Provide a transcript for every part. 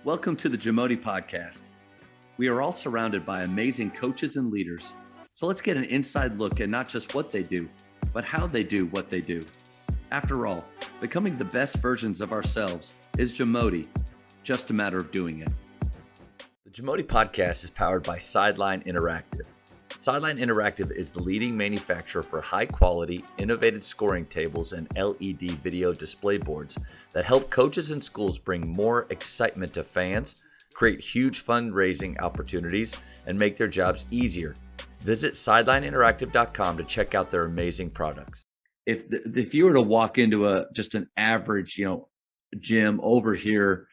Welcome to the JAMODI podcast. We are all surrounded by amazing coaches and leaders. So let's get an inside look at not just what they do, but how they do what they do. After all, becoming the best versions of ourselves is JAMODI, just a matter of doing it. The JAMODI podcast is powered by Sideline Interactive. Sideline Interactive is the leading manufacturer for high-quality, innovative scoring tables and LED video display boards that help coaches and schools bring more excitement to fans, create huge fundraising opportunities, and make their jobs easier. Visit sidelineinteractive.com to check out their amazing products. If you were to walk into just an average, gym over here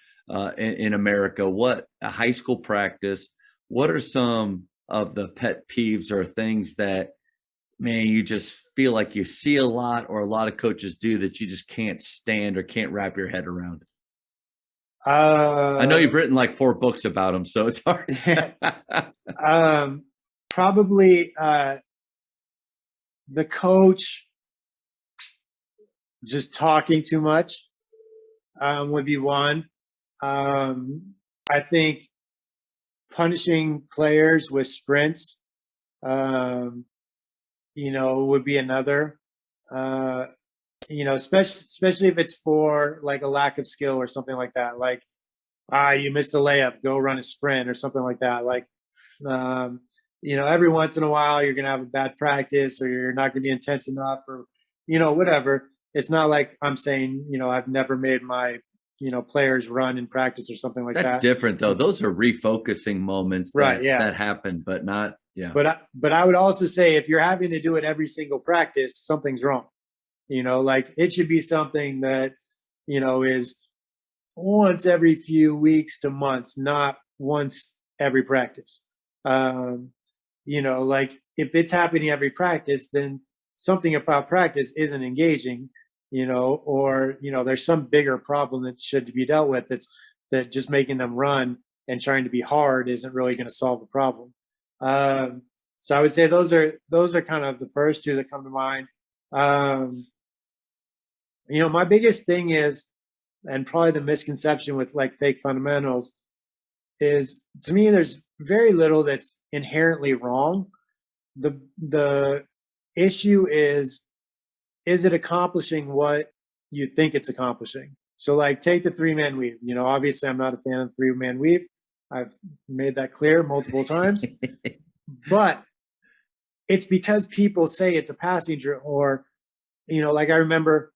in America, what a high school practice, what are some of the pet peeves or things that, man, you just feel like you see a lot or a lot of coaches do that you just can't stand or can't wrap your head around? I know you've written like 4 books about them, so it's hard. Probably the coach just talking too much would be one. I think punishing players with sprints, would be another. Especially if it's for like a lack of skill or something like that. Like, you missed a layup, go run a sprint or something like that. Like, every once in a while you're going to have a bad practice or you're not going to be intense enough or, whatever. It's not like I'm saying, I've never made my, players run in practice or something like that. That's different though. Those are refocusing moments that happen, but not, yeah. But I would also say if you're having to do it every single practice, something's wrong. Like it should be something that, is once every few weeks to months, not once every practice. Like if it's happening every practice, then something about practice isn't engaging, or, there's some bigger problem that should be dealt with. That just making them run and trying to be hard isn't really going to solve the problem. So I would say those are kind of the first two that come to mind. My biggest thing is, and probably the misconception with like fake fundamentals is, to me, there's very little that's inherently wrong. The issue is it accomplishing what you think it's accomplishing? So like take the 3-man weave. Obviously I'm not a fan of the 3-man weave. I've made that clear multiple times. But it's because people say it's a passing drill, or, like I remember,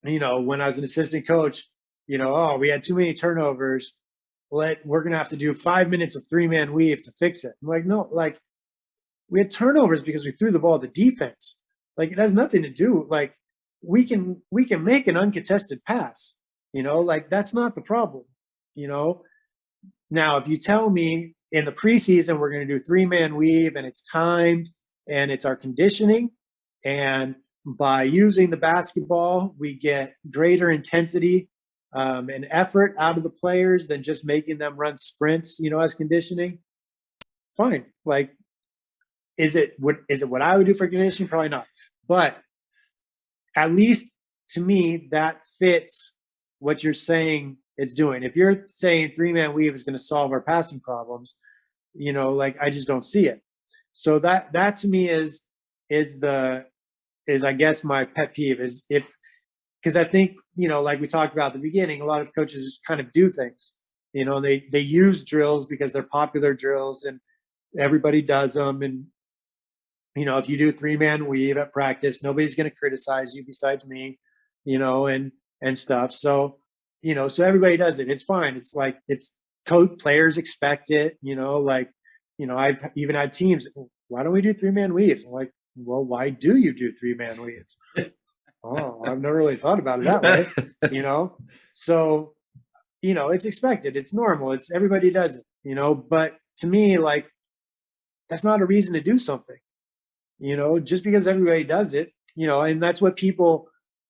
when I was an assistant coach, we had too many turnovers. We're going to have to do 5 minutes of 3-man weave to fix it. I'm like, no, like we had turnovers because we threw the ball at the defense. Like it has nothing to do. Like we can make an uncontested pass, like that's not the problem, Now, if you tell me in the preseason, we're going to do 3-man weave and it's timed and it's our conditioning, and by using the basketball, we get greater intensity and effort out of the players than just making them run sprints, as conditioning. Fine. Like, is it what I would do for conditioning? Probably not. But at least to me, that fits what you're saying it's doing. If you're saying 3-man weave is going to solve our passing problems, like I just don't see it. So that to me is I guess my pet peeve is because I think, like we talked about at the beginning, a lot of coaches just kind of do things, they use drills because they're popular drills and everybody does them. And, if you do 3-man weave at practice, nobody's going to criticize you besides me, and stuff. So, so everybody does it. It's fine. It's like, it's players expect it, I've even had teams, why don't we do 3-man weaves? I'm like, well, why do you do 3-man weaves? Oh, I've never really thought about it that way, So, it's expected. It's normal. It's everybody does it, but to me, like, that's not a reason to do something, just because everybody does it, and that's what people,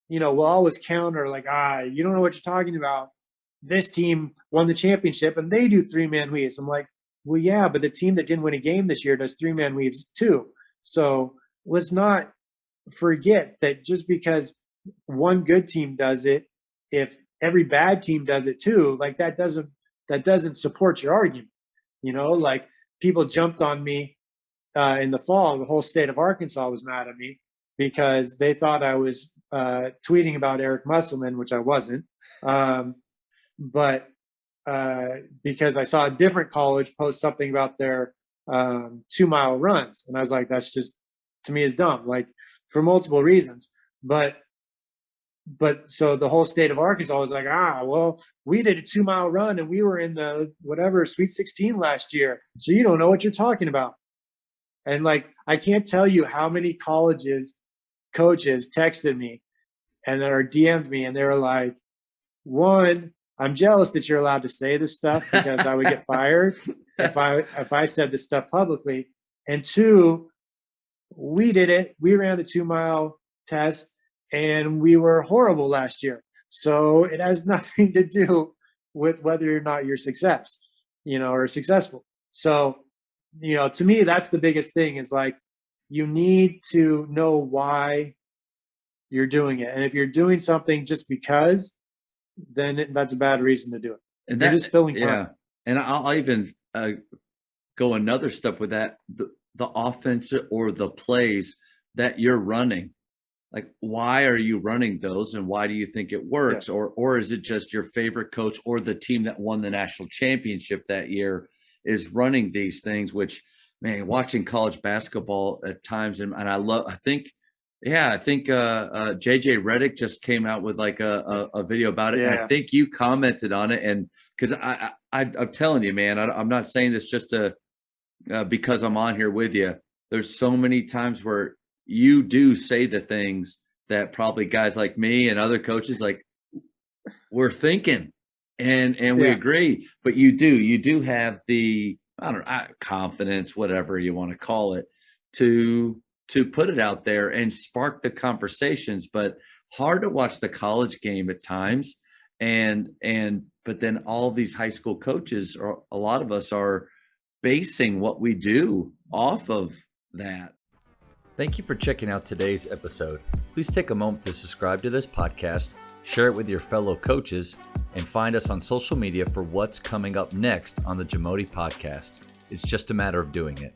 will always counter, like, you don't know what you're talking about. This team won the championship and they do 3-man weaves. I'm like, well, yeah, but the team that didn't win a game this year does 3-man weaves too. So let's not forget that just because one good team does it, if every bad team does it too, like that doesn't that doesn't support your argument. Like people jumped on me in the fall. The whole state of Arkansas was mad at me because they thought I was tweeting about Eric Musselman, which I wasn't. But because I saw a different college post something about their 2-mile runs. And I was like, that's just, to me, is dumb, like for multiple reasons. But so the whole state of Arkansas was like, well, we did a 2-mile run and we were in the whatever Sweet 16 last year. So you don't know what you're talking about. And like, I can't tell you how many coaches texted me and then DM'd me and they were like, one, I'm jealous that you're allowed to say this stuff because I would get fired if I said this stuff publicly. And two, we did it. We ran the 2-mile test and we were horrible last year. So it has nothing to do with whether or not you're or successful. So, to me, that's the biggest thing is like, you need to know why you're doing it. And if you're doing something just because, then that's a bad reason to do it. And that's just filling time. Yeah. And I'll even go another step with that. The offense or the plays that you're running, like, why are you running those and why do you think it works? Yeah. Or is it just your favorite coach or the team that won the national championship that year is running these things, which, man, watching college basketball at times. And I think JJ Redick just came out with like a video about it. Yeah. And I think you commented on it. And because I'm telling you, man, I'm not saying this just because I'm on here with you. There's so many times where you do say the things that probably guys like me and other coaches, like, we're thinking and we agree, but you do have the, confidence, whatever you want to call it, to put it out there and spark the conversations. But hard to watch the college game at times. But then all these high school coaches, or a lot of us, are basing what we do off of that. Thank you for checking out today's episode. Please take a moment to subscribe to this podcast, share it with your fellow coaches, and find us on social media for what's coming up next on the JAMODI podcast. It's just a matter of doing it.